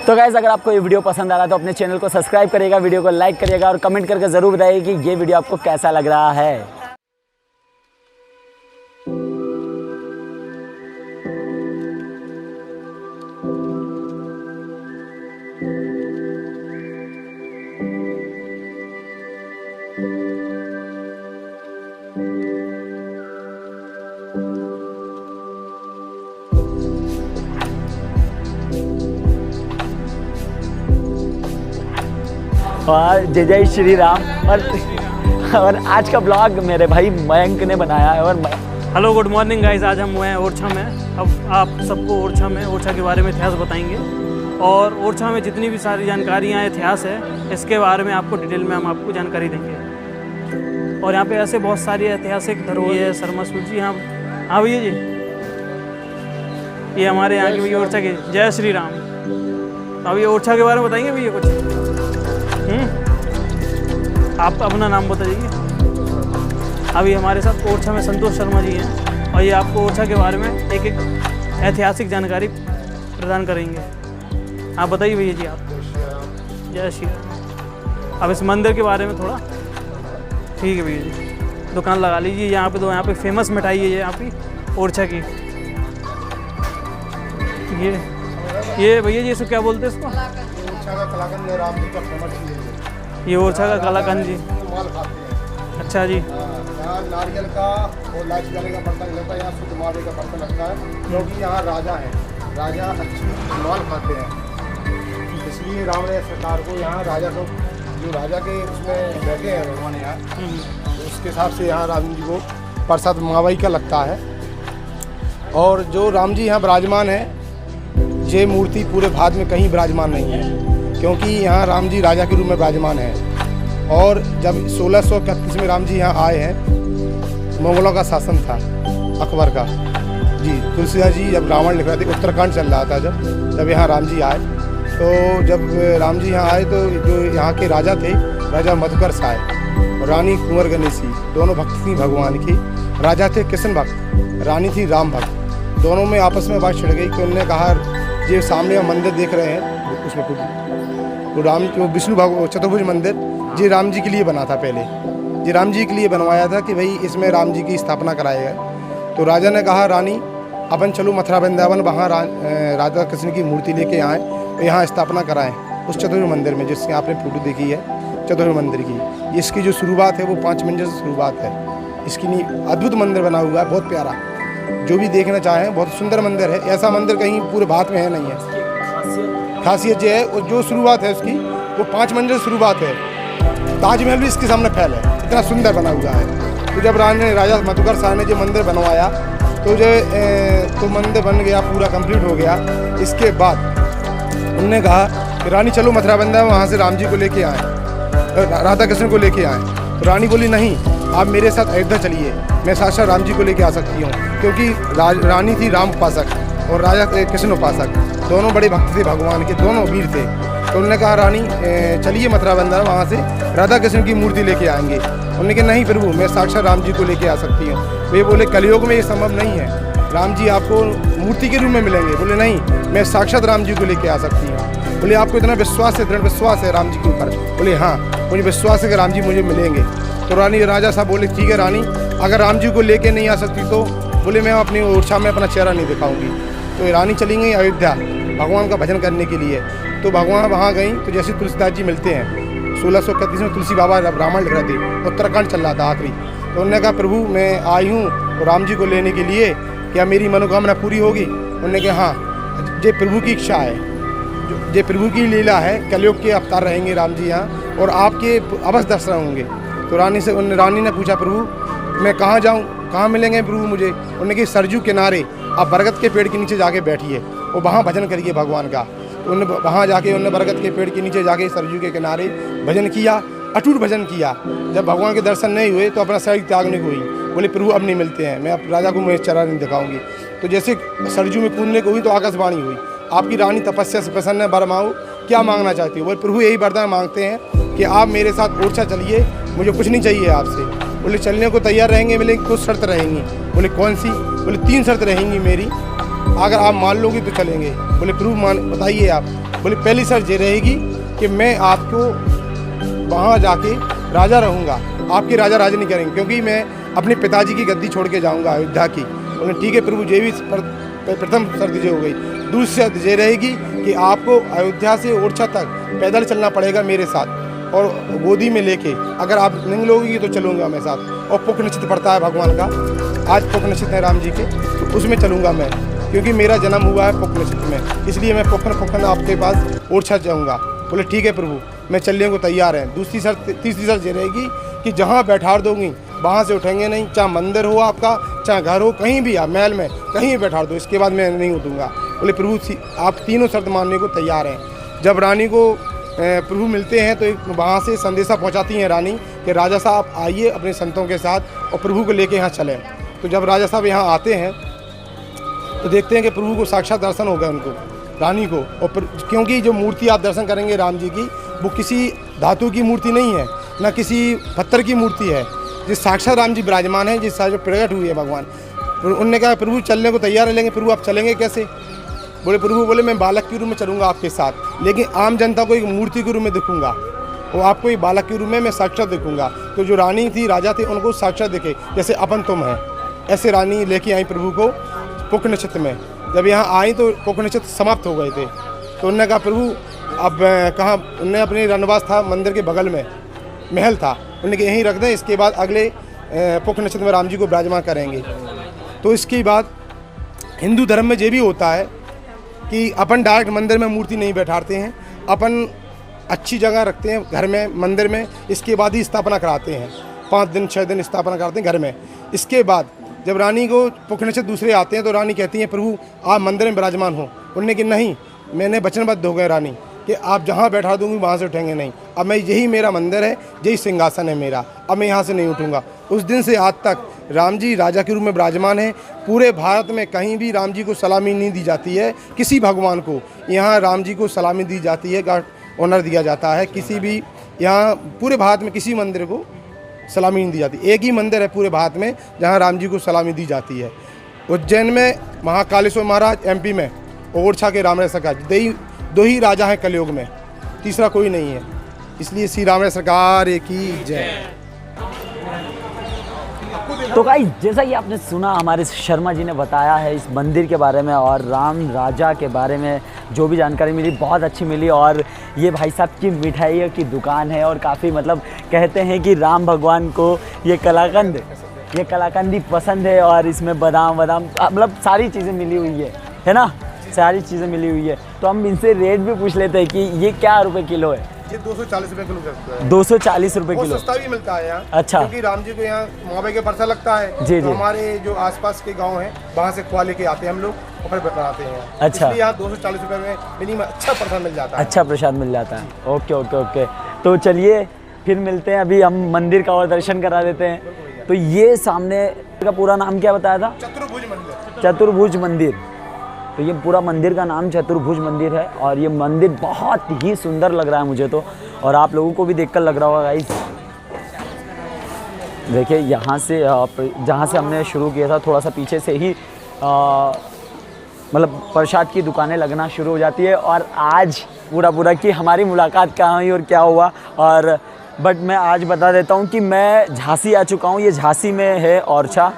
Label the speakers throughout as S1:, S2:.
S1: तो गाइस अगर आपको ये वीडियो पसंद आ रहा है तो अपने चैनल को सब्सक्राइब करिएगा, वीडियो को लाइक करिएगा और कमेंट करके ज़रूर बताइए कि ये वीडियो आपको कैसा लग रहा है। और जय जय श्री राम। और आज का ब्लॉग मेरे भाई मयंक ने बनाया है। और
S2: हेलो गुड मॉर्निंग गाइस, आज हम हुए हैं ओरछा में। अब आप सबको ओरछा के बारे में इतिहास बताएंगे और ओरछा में जितनी भी सारी जानकारियाँ इतिहास है इसके बारे में आपको डिटेल में हम आपको जानकारी देंगे। और यहाँ पे ऐसे बहुत सारी ऐतिहासिक धरोहर है। शर्मा सूर्य जी, हाँ भैया जी, ये हमारे यहाँ के भैया ओरछा के। जय श्री राम। अब ये ओरछा के बारे में बताएंगे भैया कुछ? आप अपना नाम बताइए। अभी हमारे साथ ओरछा में संतोष शर्मा जी हैं और ये आपको ओरछा के बारे में एक एक ऐतिहासिक जानकारी प्रदान करेंगे। आप बताइए भैया जी। आप जय श्री राम। अब इस मंदिर के बारे में थोड़ा। ठीक है भैया जी, दुकान लगा लीजिए यहाँ पे। तो यहाँ पे फेमस मिठाई है यहाँ की ओरछा की। ये भैया जी इसको क्या बोलते हैं? इसको ये ओरछा का कलाकंद जी। अच्छा जी।
S3: यहाँ नारियल का और लाइट जले का बर्तन लगता है, यहाँ शुद्ध मावे का बर्तन लगता है, क्योंकि यहाँ राजा है, राजा अच्छी माल खाते हैं, इसलिए राम ने सरकार को यहाँ राजा को, जो राजा के उसमें बैठे हैं भगवान यहाँ, तो उसके हिसाब से यहाँ राम जी को प्रसाद मावई का लगता है। और जो राम जी यहाँ विराजमान है, ये मूर्ति पूरे भारत में कहीं विराजमान नहीं है, क्योंकि यहाँ राम जी राजा के रूप में विराजमान है। और जब 1631 में राम जी यहाँ आए हैं, मुगलों का शासन था अकबर का जी। तुलसीदास जी जब रावण लिख रहे थे, उत्तराखंड चल रहा था जब यहाँ राम जी आए, तो जब राम जी यहाँ आए तो जो यहाँ के राजा थे, राजा मधुकर साय और रानी कुंवर गणेशी, दोनों भक्त थी भगवान की। राजा थे कृष्ण भक्त, रानी थी राम भक्त। दोनों में आपस में बात छिड़ गई कि उन्होंने कहा, जो सामने मंदिर देख रहे हैं उसमें तो राम जो विष्णु भगवान चतुर्भुज मंदिर, जी राम जी के लिए बना था पहले, जी राम जी के लिए बनवाया था कि भाई इसमें राम जी की स्थापना कराएगा। तो राजा ने कहा, रानी अपन चलो मथुरा वृंदावन, वहाँ राधा कृष्ण की मूर्ति लेके आए तो यहाँ स्थापना कराएं उस चतुर्भुज मंदिर में, जिसकी आपने फोटो देखी है चतुर्भुज मंदिर की। इसकी जो शुरुआत है वो 5 मंजिल से शुरुआत है। इसकी अद्भुत मंदिर बना हुआ है, बहुत प्यारा। जो भी देखना चाहें, बहुत सुंदर मंदिर है। ऐसा मंदिर कहीं पूरे भारत में है नहीं है। खासियत ये है, और जो शुरुआत है उसकी वो 5 मंजिल शुरुआत है। ताजमहल भी इसके सामने फैल है, इतना सुंदर बना हुआ है। तो जब राजा मधुकर शाह ने जो मंदिर बनवाया तो जो मंदिर बन गया, पूरा कंप्लीट हो गया। इसके बाद उन्होंने कहा कि रानी चलो मथुरा वृंदावन, वहाँ से राम जी को लेके आए, राधा कृष्ण को लेके आए। तो रानी बोली, नहीं, आप मेरे साथ अयोध्या चलिए, मैं साक्षात राम जी को लेके आ सकती हूँ, क्योंकि रानी थी राम उपासक और राजा कृष्ण उपासक, दोनों बड़े भक्त थे भगवान के, दोनों वीर थे। तो उन्होंने कहा, रानी चलिए मथुरा वृंदावन, वहाँ से राधा कृष्ण की मूर्ति लेके आएंगे। उन्होंने कहा, नहीं प्रभु, मैं साक्षात राम जी को लेके आ सकती हूँ। वे बोले, कलयुग में ये संभव नहीं है, राम जी आपको मूर्ति के रूप में मिलेंगे। बोले, नहीं, मैं साक्षात राम जी को लेके आ सकती हूँ। बोले, आपको इतना विश्वास है, दृढ़ विश्वास है राम जी के ऊपर? बोले, हाँ, मुझे विश्वास है कि राम जी मुझे मिलेंगे। तो राजा साहब बोले, ठीक है रानी, अगर राम जी को लेके नहीं आ सकती तो बोले, मैं अपनी ओरछा में अपना चेहरा नहीं दिखाऊंगी। तो रानी चली गई अयोध्या भगवान का भजन करने के लिए। तो भगवान वहाँ गई तो जैसे तुलसीदास जी मिलते हैं, 1631 में तुलसी बाबा रामायण लिख रहे थे, उत्तराखंड चल रहा था आखिरी। तो उन्होंने कहा, प्रभु मैं आई हूँ तो राम जी को लेने के लिए, क्या मेरी मनोकामना पूरी होगी? उन्होंने कहा, हाँ, ये प्रभु की इच्छा है, ये प्रभु की लीला है, कलयुग के अवतार रहेंगे राम जी यहाँ और आपके अवश्य दर्शन होंगे। तो रानी ने पूछा, प्रभु मैं कहाँ जाऊँ, कहाँ मिलेंगे प्रभु मुझे? उन्होंने कहा, सरजू किनारे आप बरगद के पेड़ के नीचे जाके बैठिए और वहाँ भजन करिए भगवान का। तो उन्होंने वहाँ जाके बरगद के पेड़ के नीचे जाके सरजू के किनारे भजन किया, अटूट भजन किया। जब भगवान के दर्शन नहीं हुए तो अपना शरीर त्यागने को हुई। बोले, प्रभु अब नहीं मिलते हैं, मैं अब राजा को मैं चेहरा नहीं दिखाऊंगी। तो जैसे सरजू में कूदने को हुई तो आकाशवाणी हुई, आपकी रानी तपस्या से प्रसन्न है, वर मांगो, क्या मांगना चाहती हो? बोले, प्रभु यही वरदान मांगते हैं कि आप मेरे साथ ओरछा चलिए, मुझे कुछ नहीं चाहिए आपसे। बोले, चलने को तैयार रहेंगे? बोले, कुछ शर्त रहेंगी। बोले, कौन सी? बोले, 3 शर्त रहेंगी मेरी। अगर आप मान लोगे तो चलेंगे। बोले प्रभु बताइए आप। बोले पहली शर्त ये रहेगी कि मैं आपको वहाँ जाके राजा रहूँगा, आपके राजा राज नहीं करेंगे, क्योंकि मैं अपने पिताजी की गद्दी छोड़ के जाऊँगा अयोध्या की। बोले ठीक है प्रभु, ये भी प्रथम शर्त हो गई। दूसरी शर्त ये रहेगी कि आपको अयोध्या से ओरछा तक पैदल चलना पड़ेगा मेरे साथ, और गोदी में लेके। अगर आप नहीं लोगी तो चलूँगा मैं साथ। और पुख निश्चित पड़ता है भगवान का, आज पुख निश्चित है राम जी के, तो उसमें चलूँगा मैं, क्योंकि मेरा जन्म हुआ है पुख निश्चित में, इसलिए मैं पुखन आपके पास ओरछा जाऊँगा। बोले ठीक है प्रभु, मैं चलने को तैयार है। तीसरी शर्त ये रहेगी कि जहाँ बैठा दोगी वहाँ से उठेंगे नहीं, चाहे मंदिर हो आपका, चाहे घर हो, कहीं भी आप महल में कहीं भी बैठा दो, इसके बाद मैं नहीं उठूँगा। बोले प्रभु आप तीनों शर्त मानने को तैयार हैं। जब रानी को प्रभु मिलते हैं तो वहाँ से संदेशा पहुँचाती हैं रानी कि राजा साहब आइए अपने संतों के साथ और प्रभु को लेके यहाँ चलें। तो जब राजा साहब यहाँ आते हैं तो देखते हैं कि प्रभु को साक्षात दर्शन हो गए उनको, रानी को। और क्योंकि जो मूर्ति आप दर्शन करेंगे राम जी की, वो किसी धातु की मूर्ति नहीं है, ना किसी पत्थर की मूर्ति है, जिस साक्षात राम जी विराजमान है, जिस जो प्रकट हुई है भगवान। उन्होंने कहा प्रभु चलने को तैयार है, लेंगे प्रभु आप चलेंगे कैसे? बोले प्रभु बोले मैं बालक के रूप में चलूँगा आपके साथ, लेकिन आम जनता को एक मूर्ति के रूप में दिखूँगा, वो आपको एक बालक के रूप में मैं साक्षात दिखूँगा। तो जो रानी थी, राजा थे, उनको साक्षात दिखे जैसे अपन तुम हैं, ऐसे रानी लेके आई प्रभु को पुख नक्षत्र में। जब यहाँ आई तो पुख नक्षत्र समाप्त हो गए थे, तो उन्होंने कहा प्रभु अब कहाँ? उन्होंने अपने रनवास था, मंदिर के बगल में महल था, उन्होंने कहा यहीं रख दें, इसके बाद अगले पुख नक्षत्र में राम जी को विराजमान करेंगे। तो इसके बाद हिंदू धर्म में ये भी होता है कि अपन डायरेक्ट मंदिर में मूर्ति नहीं बैठाते हैं, अपन अच्छी जगह रखते हैं घर में, मंदिर में, इसके बाद ही स्थापना कराते हैं। 5 दिन 6 दिन स्थापना कराते हैं घर में। इसके बाद जब रानी को पुख नक्षत्र दूसरे आते हैं तो रानी कहती हैं प्रभु आप मंदिर में विराजमान हो। उन्होंने कि नहीं, मैंने वचनबद्ध हो गए रानी कि आप जहाँ बैठा दूँगी वहाँ से उठेंगे नहीं, अब मैं यही मेरा मंदिर है, यही सिंहासन है मेरा, अब मैं यहाँ से नहीं उठूँगा। उस दिन से आज तक राम जी राजा के रूप में विराजमान हैं। पूरे भारत में कहीं भी राम जी को सलामी नहीं दी जाती है, किसी भगवान को, यहाँ राम जी को सलामी दी जाती है, ऑनर दिया जाता है। किसी भी यहाँ पूरे भारत में किसी मंदिर को सलामी नहीं दी जाती, एक ही मंदिर है पूरे भारत में जहाँ राम जी को सलामी दी जाती है। उज्जैन में महाकालेश्वर महाराज, MP में ओरछा के रामराय सरकार, दो ही राजा हैं कलयुग में, तीसरा कोई नहीं है। इसलिए श्री रामराय सरकार की जय।
S1: तो गाइस जैसा कि आपने सुना, हमारे शर्मा जी ने बताया है इस मंदिर के बारे में और राम राजा के बारे में जो भी जानकारी मिली बहुत अच्छी मिली। और ये भाई साहब की मिठाइयों की दुकान है और काफ़ी मतलब कहते हैं कि राम भगवान को ये कलाकंदी पसंद है और इसमें बादाम मतलब सारी चीज़ें मिली हुई है ना, सारी चीज़ें मिली हुई है। तो हम इनसे रेट भी पूछ लेते हैं कि ये क्या रुपए किलो है?
S3: ये 240 रुपये किलो करता है।
S1: 240 रुपये किलो।
S3: सस्ता भी मिलता है यहाँ।
S1: अच्छा।
S3: क्योंकि राम जी को यहाँ मुआवजे के परसा लगता है।
S1: जी
S3: तो
S1: जी।
S3: हमारे जो आसपास के गांव हैं वहाँ से खुआ लेके आते हैं हम लोग और फिर बनाते हैं।
S1: अच्छा।
S3: इसलिए यहाँ 240 रुपये में मिनिमम अच्छा प्रसाद मिल जाता है।
S1: अच्छा प्रसाद मिल जाता है। Okay okay okay. तो चलिए फिर मिलते हैं, अभी हम मंदिर का और दर्शन करा देते हैं। तो ये सामने का पूरा नाम क्या बताया था?
S3: चतुर्भुज मंदिर।
S1: चतुर्भुज मंदिर। तो ये पूरा मंदिर का नाम चतुर्भुज मंदिर है और ये मंदिर बहुत ही सुंदर लग रहा है मुझे तो, और आप लोगों को भी देखकर लग रहा होगा गाइस। देखिए यहाँ से जहाँ से हमने शुरू किया था थोड़ा सा पीछे से ही मतलब प्रसाद की दुकानें लगना शुरू हो जाती है। और आज पूरा कि हमारी मुलाकात कहाँ हुई और क्या हुआ, और बट मैं आज बता देता हूँ कि मैं झांसी आ चुका हूँ। ये झांसी में है ओरछा,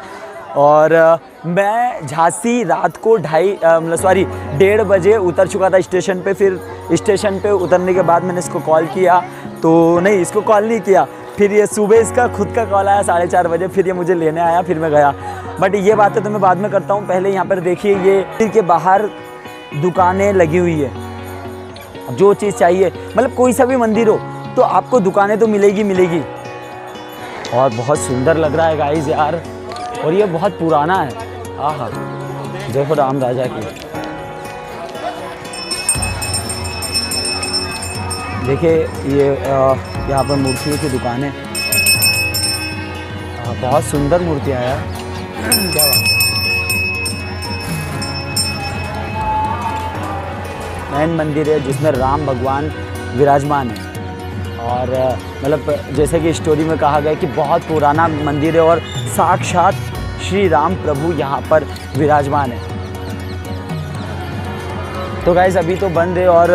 S1: और मैं झांसी रात को 1:30 बजे उतर चुका था स्टेशन पे। फिर स्टेशन पे उतरने के बाद मैंने इसको कॉल किया, तो नहीं इसको कॉल नहीं किया, फिर ये सुबह इसका खुद का कॉल आया 4:30 बजे, फिर ये मुझे लेने आया, फिर मैं गया। बट ये बातें तो मैं बाद में करता हूँ। पहले यहाँ पर देखिए ये मंदिर के बाहर दुकानें लगी हुई है, जो चीज़ चाहिए मतलब कोई सा भी मंदिर हो तो आपको दुकानें तो मिलेगी। और बहुत सुंदर लग रहा है गाइस यार, और ये बहुत पुराना है। आहा देखो राम राजा की, देखिए ये यहाँ पर मूर्तियों की दुकान है। बहुत सुंदर मूर्तियाँ हैं यार, क्या बात। मेन मंदिर है जिसमें राम भगवान विराजमान है, और मतलब जैसे कि स्टोरी में कहा गया कि बहुत पुराना मंदिर है और साक्षात श्री राम प्रभु यहाँ पर विराजमान है। तो गाइस अभी तो बंद है, और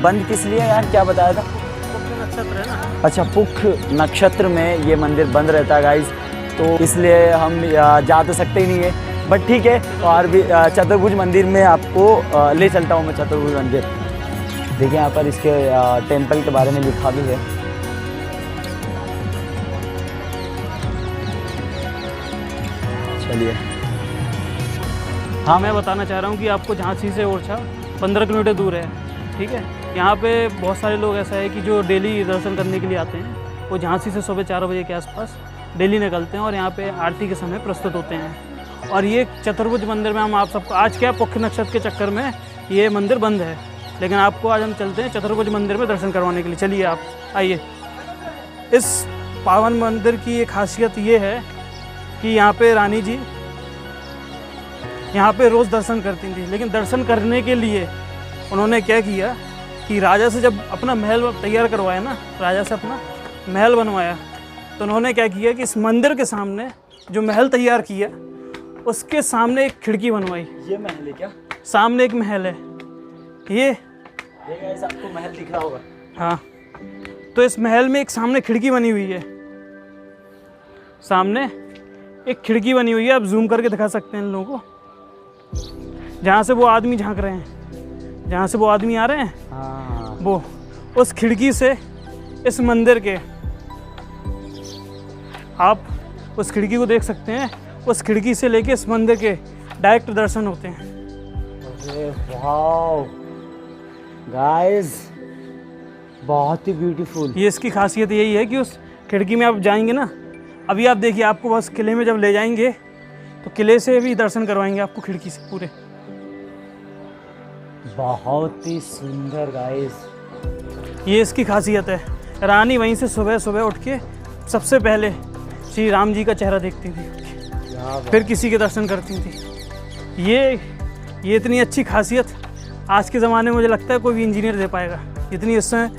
S1: बंद किस लिए यार, क्या बताया था?
S2: पुख्त नक्षत्र है ना।
S1: अच्छा, पुख नक्षत्र में ये मंदिर बंद रहता है गाइस, तो इसलिए हम जा तो सकते ही नहीं है, बट ठीक है। और भी चतुर्भुज मंदिर में आपको ले चलता हूँ मैं, चतुर्भुज मंदिर। देखिए यहाँ पर इसके टेंपल के बारे में लिखा भी है। चलिए,
S2: हाँ, मैं बताना चाह रहा हूँ कि आपको झांसी से ओरछा 15 किलोमीटर दूर है, ठीक है। यहाँ पे बहुत सारे लोग ऐसा है कि जो डेली दर्शन करने के लिए आते हैं, वो झांसी से सुबह 4 बजे के आसपास डेली निकलते हैं और यहाँ पे आरती के समय प्रस्तुत होते हैं। और ये चतुर्भुज मंदिर में हम आप सबको आज क्या पुख्त नक्षत्र के चक्कर में ये मंदिर बंद है, लेकिन आपको आज हम चलते हैं चतुर्भुज मंदिर में दर्शन करवाने के लिए। चलिए आप आइए। इस पावन मंदिर की एक खासियत ये है कि यहाँ पे रानी जी यहाँ पे रोज़ दर्शन करती थी, लेकिन दर्शन करने के लिए उन्होंने क्या किया कि राजा से जब अपना महल तैयार करवाया ना, राजा से अपना महल बनवाया, तो उन्होंने क्या किया कि इस मंदिर के सामने जो महल तैयार किया उसके सामने एक खिड़की बनवाई।
S1: ये महल है क्या?
S2: सामने एक महल है, ये
S1: गाइस आपको महल दिख रहा होगा।
S2: हाँ, तो इस महल में एक सामने खिड़की बनी हुई है, सामने एक खिड़की बनी हुई है। आप जूम करके दिखा सकते हैं इन लोगों को, जहाँ से वो आदमी झांक रहे हैं, जहाँ से वो आदमी आ रहे हैं,
S1: हाँ,
S2: वो उस खिड़की से इस मंदिर के, आप उस खिड़की को देख सकते हैं। उस खिड़की से लेके इस मंदिर के डायरेक्ट दर्शन होते हैं।
S1: अरे वाओ गाइस, बहुत ही ब्यूटीफुल।
S2: ये इसकी खासियत यही है कि उस खिड़की में आप जाएंगे ना, अभी आप देखिए, आपको बस किले में जब ले जाएंगे तो किले से भी दर्शन करवाएंगे आपको खिड़की से पूरे।
S1: बहुत ही सुंदर गाइस,
S2: ये इसकी खासियत है। रानी वहीं से सुबह सुबह उठ के सबसे पहले श्री राम जी का चेहरा देखती थी, फिर किसी के दर्शन करती थी। ये इतनी अच्छी खासियत आज के ज़माने में मुझे लगता है कोई भी इंजीनियर दे पाएगा, जितनी इस समय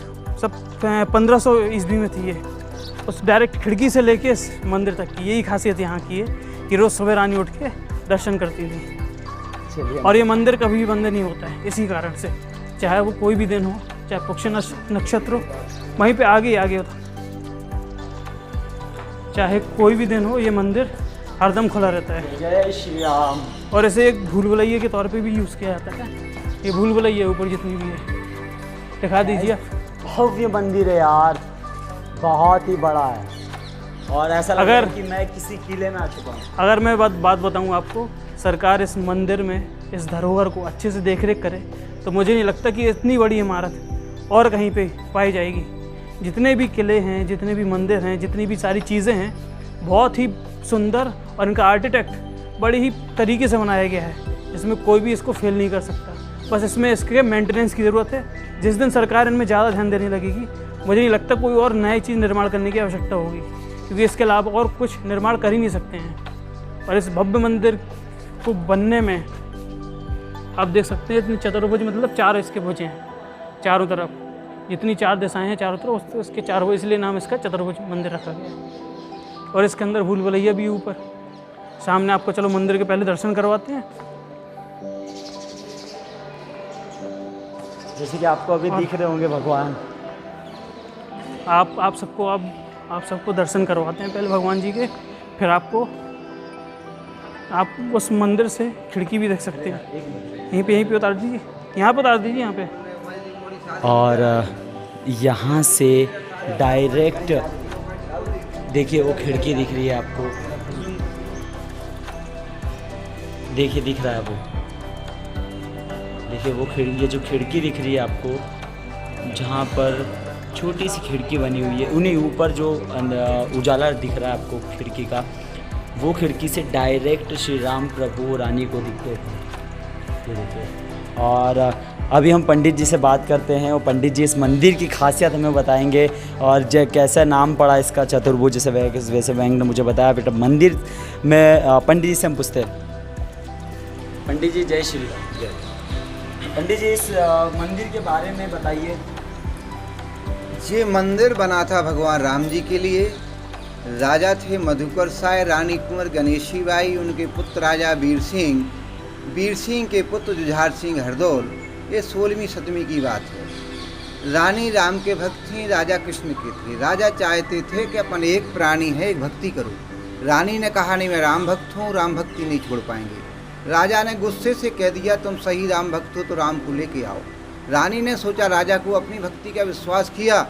S2: सब 1500 ईस्वी में थी ये। उस डायरेक्ट खिड़की से लेके इस मंदिर तक की यही खासियत यहाँ की है कि रोज़ सुबह रानी उठ के दर्शन करती थी।
S1: चलिए,
S2: और ये मंदिर कभी भी बंद नहीं होता है इसी कारण से, चाहे वो कोई भी दिन हो, चाहे पुख्त नक्षत्र हो, वहीं पे आगे होता, चाहे कोई भी दिन हो, ये मंदिर हरदम खुला रहता है।
S1: जय श्री राम।
S2: और इसे एक भूल भुलैया के तौर पे भी यूज़ किया जाता है। ये भूल भुलैया ऊपर जितनी भी है, दिखा दीजिए।
S1: भव्य मंदिर है यार, बहुत ही बड़ा है, और ऐसा लग रहा है कि मैं किसी किले में आ चुका हूँ।
S2: अगर मैं बात बताऊँ आपको, सरकार इस मंदिर में इस धरोहर को अच्छे से देख रेख करे तो मुझे नहीं लगता कि इतनी बड़ी इमारत और कहीं पे पाई जाएगी। जितने भी किले हैं, जितने भी मंदिर हैं, जितनी भी सारी चीज़ें हैं, बहुत ही सुंदर, और इनका आर्किटेक्ट बड़ी ही तरीके से बनाया गया है, इसमें कोई भी इसको फेल नहीं कर सकता। बस इसमें इसके मेंटेनेंस की ज़रूरत है। जिस दिन सरकार इनमें ज़्यादा ध्यान देने लगेगी, मुझे नहीं लगता कोई और नई चीज़ निर्माण करने की आवश्यकता होगी, क्योंकि इसके अलावा और कुछ निर्माण कर ही नहीं सकते हैं। और इस भव्य मंदिर को बनने में आप देख सकते हैं इतनी चतुर्भुज, मतलब 4 इसके भुजें हैं चारों तरफ, जितनी 4 दिशाएं हैं चारों तरफ, उसके 4 भुज, इसलिए नाम इसका चतुर्भुज मंदिर रखा गया। और इसके अंदर भूल भुलैया भी ऊपर सामने। आपको चलो मंदिर के पहले दर्शन करवाते हैं।
S1: जैसे कि आपको अभी दिख रहे होंगे भगवान,
S2: आप सबको दर्शन करवाते हैं पहले भगवान जी के, फिर आप उस मंदिर से खिड़की भी देख सकते हैं। यहीं पे उतार दीजिए, यहाँ पे उतार दीजिए, यहाँ पे।
S1: और यहाँ से डायरेक्ट देखिए वो खिड़की दिख रही है आपको, देखिए दिख रहा है वो, देखिए वो खिड़की, ये जो खिड़की दिख रही है आपको, जहाँ पर छोटी सी खिड़की बनी हुई है, उन्हीं ऊपर जो उजाला दिख रहा है आपको खिड़की का, वो खिड़की से डायरेक्ट श्री राम प्रभु रानी को दिखते थे, ये देखिए। और अभी हम पंडित जी से बात करते हैं, और पंडित जी इस मंदिर की खासियत हमें बताएंगे, और कैसा नाम पड़ा इसका चतुर्भुज, जैसे वैसे बैंक ने मुझे बताया। बेटा मंदिर में पंडित जी से हम पूछते हैं। पंडित जी जय श्री राम। जय। पंडित जी इस मंदिर के बारे में बताइए।
S4: ये मंदिर बना था भगवान राम जी के लिए। राजा थे मधुकर साय, रानी कुंवर गणेशी बाई, उनके पुत्र राजा वीर सिंह के पुत्र जुझार सिंह हरदौल। ये 16वीं शतमी की बात है। रानी राम के भक्त थी, राजा कृष्ण के थे। राजा चाहते थे कि अपन एक प्राणी है, एक भक्ति करो। रानी ने कहा नहीं, मैं राम भक्त हूँ, राम भक्ति नहीं छोड़ पाएंगे। राजा ने गुस्से से कह दिया तुम सही राम भक्त हो तो राम को लेके आओ। रानी ने सोचा राजा को अपनी भक्ति का विश्वास किया,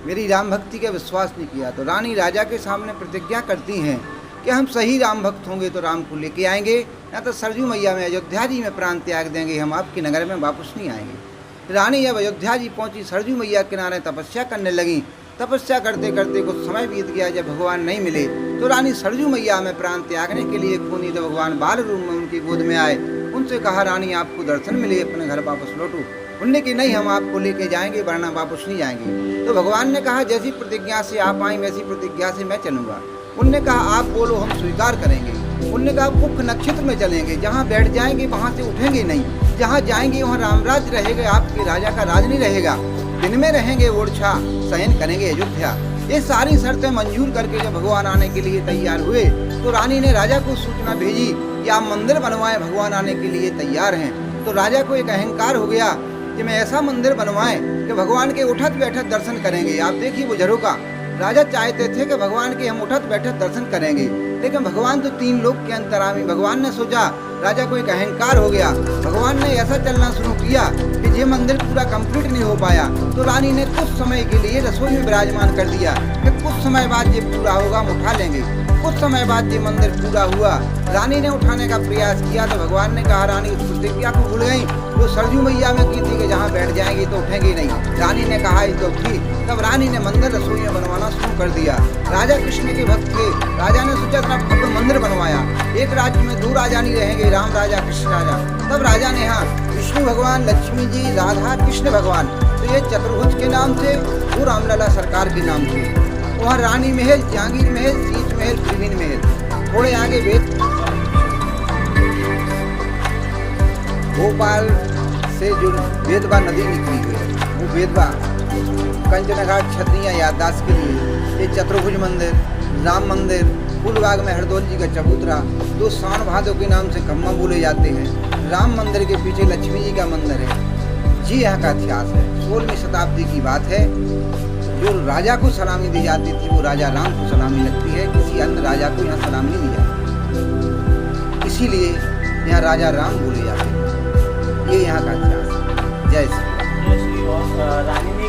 S4: मेरी राम भक्ति का विश्वास नहीं किया। तो रानी राजा के सामने प्रतिज्ञा करती हैं कि हम सही राम भक्त होंगे तो राम को लेके आएंगे, या तो सरजू मैया में अयोध्या जी में प्राण त्याग देंगे, हम आपके नगर में वापस नहीं आएंगे। रानी जब अयोध्या जी पहुंची, सरजू मैया किनारे तपस्या करने लगी। तपस्या करते करते कुछ समय बीत गया। जब भगवान नहीं मिले तो रानी सरजू मैया में प्राण त्यागने के लिए खूनी तो भगवान बाल रूप में उनकी गोद में आए। उनसे कहा रानी आपको दर्शन मिले, अपने घर वापस लौटो। उनने कि नहीं, हम आपको लेके जाएंगे वरना वापस नहीं जाएंगे। तो भगवान ने कहा जैसी प्रतिज्ञा से आप आई वैसी प्रतिज्ञा से मैं चलूँगा। उनने कहा आप बोलो, हम स्वीकार करेंगे। उनने कहा पुख नक्षत्र में चलेंगे, जहाँ बैठ जाएंगे वहाँ से उठेंगे नहीं, जहाँ जाएंगे वहाँ रामराज रहेगा, आपके राजा का राज नहीं रहेगा। दिन में रहेंगे ओरछा, शयन करेंगे अयोध्या। ये सारी शर्तें मंजूर करके जब भगवान आने के लिए तैयार हुए तो रानी ने राजा को सूचना भेजी कि आप मंदिर बनवाएं, भगवान आने के लिए तैयार हैं। तो राजा को एक अहंकार हो गया कि मैं ऐसा मंदिर बनवाएं कि भगवान के उठत बैठत दर्शन करेंगे। आप देखिए वो झरोका, राजा चाहते थे कि भगवान के हम उठत बैठत दर्शन करेंगे, लेकिन भगवान तो 3 लोक के अंतरामी। भगवान ने सोचा, राजा को एक अहंकार हो गया। भगवान ने ऐसा चलना शुरू किया कि ये मंदिर पूरा कंप्लीट नहीं हो पाया। तो रानी ने कुछ समय के लिए रसोई में विराजमान कर दिया कि कुछ समय बाद ये पूरा होगा, हम उठा लेंगे। कुछ समय बाद ये मंदिर पूरा हुआ। रानी ने उठाने का प्रयास किया तो भगवान ने कहा रानी उस प्रतिज्ञा को भूल गई जो सरजू मैया में की थी कि जहाँ बैठ जाएंगे तो उठेंगे नहीं। रानी ने कहा ये तो ठीक। तब रानी ने मंदिर रसोई में बनवाना शुरू कर दिया। राजा कृष्ण के भक्त थे। राजा ने सोचा अपना भव्य मंदिर बनवाया। एक राज्य में 2 राजा नहीं रहेंगे, राम राजा कृष्ण राजा। तब राजा ने यहाँ विष्णु भगवान, लक्ष्मी जी, राधा, कृष्ण भगवान, तो ये चतुर्भुज के नाम से, वो रामलला सरकार के नाम से। वहाँ रानी महल, जहांगीर महल, शीश महल, प्रवीण महल। थोड़े आगे भोपाल से जो बेतवा नदी निकली हुई है, वो बेतवा कंचनघाट क्षत्रिय याददाश्त के लिए ये चतुर्भुज मंदिर, राम मंदिर, फूलबाग में हरदौल जी का चबूतरा, 2 सावन भादों के नाम से खम्मा बोले जाते हैं। राम मंदिर के पीछे लक्ष्मी जी का मंदिर है। जी यहाँ का इतिहास है। 16वीं शताब्दी की बात है। जो राजा को सलामी दी जाती थी वो राजा राम को सलामी लगती है, किसी अन्य राजा को यहाँ सलामी नहीं दी जाती, इसीलिए यहाँ राजा राम बोले जाते हैं। ये यहाँ का इतिहास है। जय श्री
S1: और रानी ने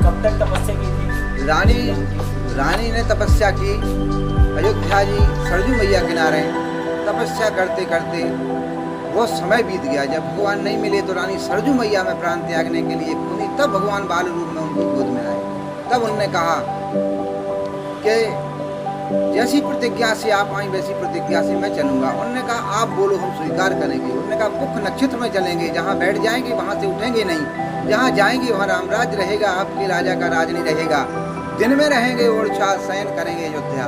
S1: कब तक तपस्या की थी?
S4: रानी ने तपस्या की अयोध्या जी सरजू मैया किनारे। तपस्या करते करते बहुत समय बीत गया। जब भगवान नहीं मिले तो रानी सरजू मैया में प्राण त्यागने के लिए खूनी। तब भगवान बाल रूप में उनकी गोद में आए। तब उन्होंने कहा कि जैसी प्रतिज्ञा से आप आई वैसी प्रतिज्ञा से मैं चलूँगा। उन्होंने कहा आप बोलो, हम स्वीकार करेंगे। उन्होंने कहा पुख नक्षत्र में चलेंगे, जहाँ बैठ जाएंगे वहाँ से उठेंगे नहीं, जहाँ जाएंगे वहाँ रामराज रहेगा, आपके राजा का राज नहीं रहेगा। दिन में रहेंगे ओरछा, शयन करेंगे अयोध्या।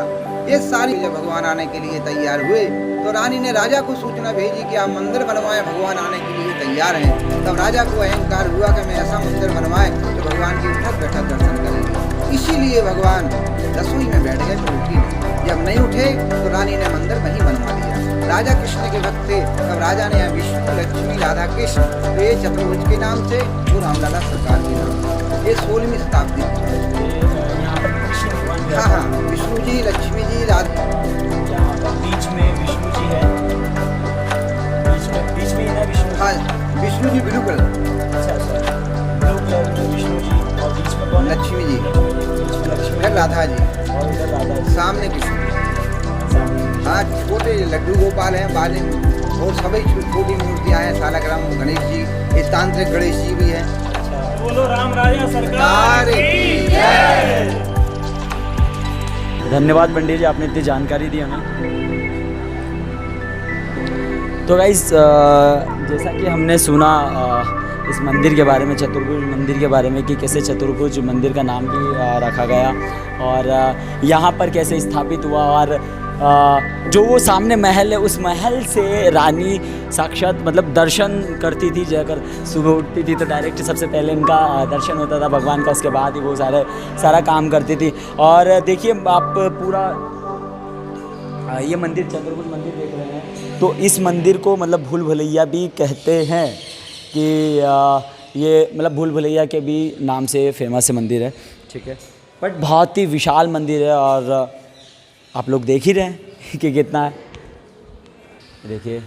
S4: ये सारी जब भगवान आने के लिए तैयार हुए तो रानी ने राजा को सूचना भेजी कि आप मंदिर बनवाएं, भगवान आने के लिए तैयार हैं। तब राजा को अहंकार हुआ कि मैं ऐसा मंदिर बनवाएं तो भगवान की उठक बैठक दर्शन करेंगे। इसीलिए भगवान रसोई में बैठ गए तो उठी नहीं। जब नहीं उठे तो रानी ने मंदिर वहीं बनवा दिया। राजा कृष्ण के भक्त थे। तब राजा ने विष्णु, लक्ष्मी, राधा, कृष्ण, तो ये चतुर्भुज के नाम से, वो रामलला सरकार के नाम से। ये 16वीं शताब्दी हाँ हाँ, विष्णु जी, लक्ष्मी जी, राधा।
S1: बीच में विष्णु जी है, बीच में है विष्णु।
S4: हाँ, विष्णु जी ब्लू कलर।
S1: अच्छा ब्लू कलर में विष्णु जी और बीच में कौन?
S4: लक्ष्मी जी।
S1: बीच में लक्ष्मी,
S4: फिर राधा जी
S1: और इधर राधा जी,
S4: सामने कृष्ण। हाँ, छोटे लड्डू गोपाल हैं बाले और सभी छोटी मूर्तियाँ हैं। सालाग्राम गणेश जी, ये तांत्रिक गणेश जी भी हैं।
S2: बोलो राम राजा सरकार की जय।
S1: धन्यवाद पंडित जी, आपने इतनी जानकारी दी हमें। तो गाइस जैसा कि हमने सुना इस मंदिर के बारे में, चतुर्भुज मंदिर के बारे में, कि कैसे चतुर्भुज मंदिर का नाम भी रखा गया और यहाँ पर कैसे स्थापित हुआ। और जो वो सामने महल है, उस महल से रानी साक्षात मतलब दर्शन करती थी। जाकर सुबह उठती थी तो डायरेक्ट सबसे पहले इनका दर्शन होता था भगवान का, उसके बाद ही वो सारा काम करती थी। और देखिए आप पूरा ये मंदिर, चतुर्भुज मंदिर देख रहे हैं, तो इस मंदिर को मतलब भूल भुलैया भी कहते हैं। कि ये मतलब भूल भुलैया के भी नाम से फेमस है मंदिर है, ठीक है। बट बहुत ही विशाल मंदिर है और आप लोग देख ही रहे हैं कि कितना है। देखिए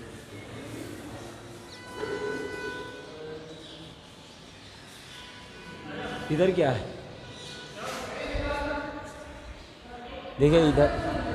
S1: इधर क्या है, देखिए इधर